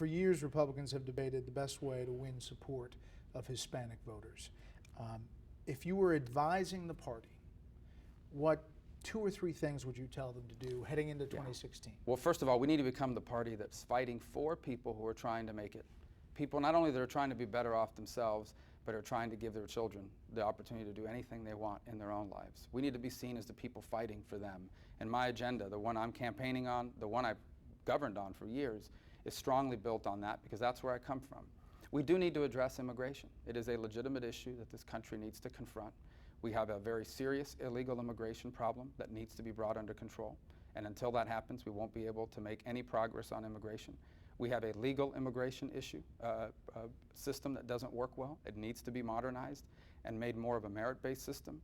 For years, Republicans have debated the best way to win support of Hispanic voters. If you were advising the party, what 2 or 3 things would you tell them to do heading into 2016? Well, first of all, we need to become the party that's fighting for people who are trying to make it. People not only that are trying to be better off themselves, but are trying to give their children the opportunity to do anything they want in their own lives. We need to be seen as the people fighting for them. And my agenda, the one I'm campaigning on, the one I've governed on for years, is strongly built on that because that's where I come from. We do need to address immigration. It is a legitimate issue that this country needs to confront. We have a very serious illegal immigration problem that needs to be brought under control. And until that happens, we won't be able to make any progress on immigration. We have a legal immigration system that doesn't work well. It needs to be modernized and made more of a merit-based system.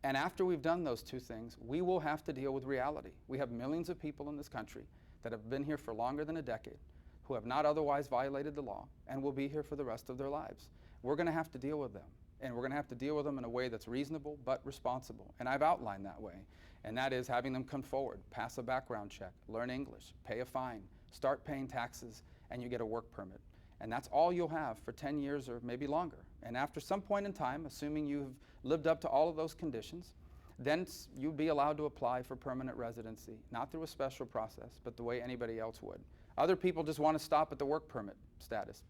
And after we've done those 2 things, we will have to deal with reality. We have millions of people in this country that have been here for longer than a decade, who have not otherwise violated the law, and will be here for the rest of their lives. We're going to have to deal with them. And we're going to have to deal with them in a way that's reasonable but responsible. And I've outlined that way. And that is having them come forward, pass a background check, learn English, pay a fine, start paying taxes, and you get a work permit. And that's all you'll have for 10 years or maybe longer. And after some point in time, assuming you've lived up to all of those conditions, then you'd be allowed to apply for permanent residency, not through a special process, but the way anybody else would. Other people just want to stop at the work permit status.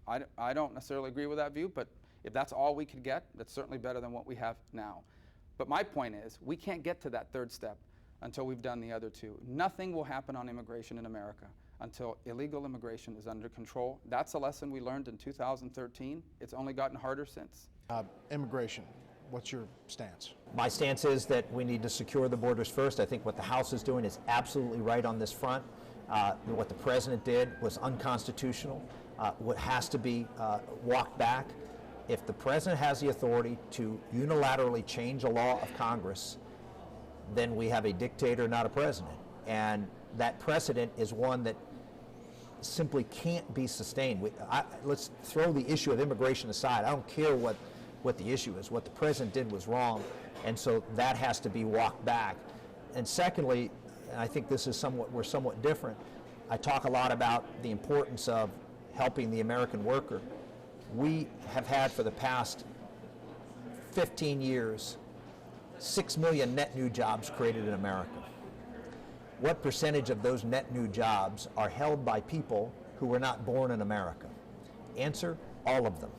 I don't necessarily agree with that view, but if that's all we could get, that's certainly better than what we have now. But my point is, we can't get to that 3rd step until we've done the other 2. Nothing will happen on immigration in America until illegal immigration is under control. That's a lesson we learned in 2013. It's only gotten harder since. Immigration, what's your stance? My stance is that we need to secure the borders first. I think what the House is doing is absolutely right on this front. What the President did was unconstitutional. What has to be walked back. If the President has the authority to unilaterally change a law of Congress, then we have a dictator, not a president. And that precedent is one that simply can't be sustained. Let's throw the issue of immigration aside. I don't care what the issue is. What the President did was wrong, and so that has to be walked back. And secondly, and I think this is we're somewhat different, I talk a lot about the importance of helping the American worker. We have had for the past 15 years 6 million net new jobs created in America. What percentage of those net new jobs are held by people who were not born in America? Answer, all of them.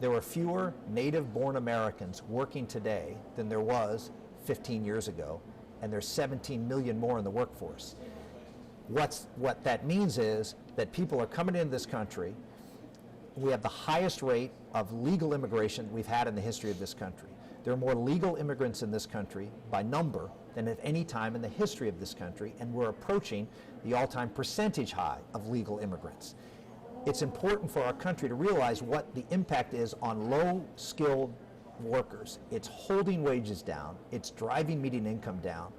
There are fewer native-born Americans working today than there was 15 years ago, and there's 17 million more in the workforce. What that means is that people are coming into this country. We have the highest rate of legal immigration we've had in the history of this country. There are more legal immigrants in this country by number than at any time in the history of this country, and we're approaching the all-time percentage high of legal immigrants. It's important for our country to realize what the impact is on low-skilled workers. It's holding wages down. It's driving median income down.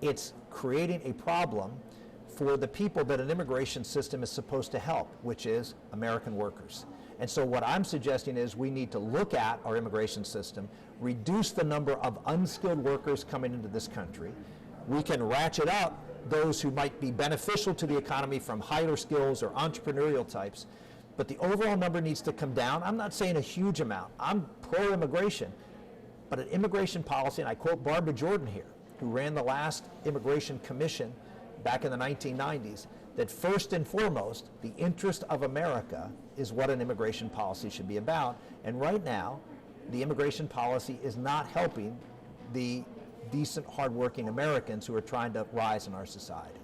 It's creating a problem for the people that an immigration system is supposed to help, which is American workers. And so what I'm suggesting is we need to look at our immigration system, reduce the number of unskilled workers coming into this country. We can ratchet up those who might be beneficial to the economy from higher skills or entrepreneurial types, but the overall number needs to come down. I'm not saying a huge amount. I'm pro-immigration, but an immigration policy, and I quote Barbara Jordan here, who ran the last immigration commission back in the 1990s, that first and foremost, the interest of America is what an immigration policy should be about. And right now, the immigration policy is not helping the decent, hardworking Americans who are trying to rise in our society.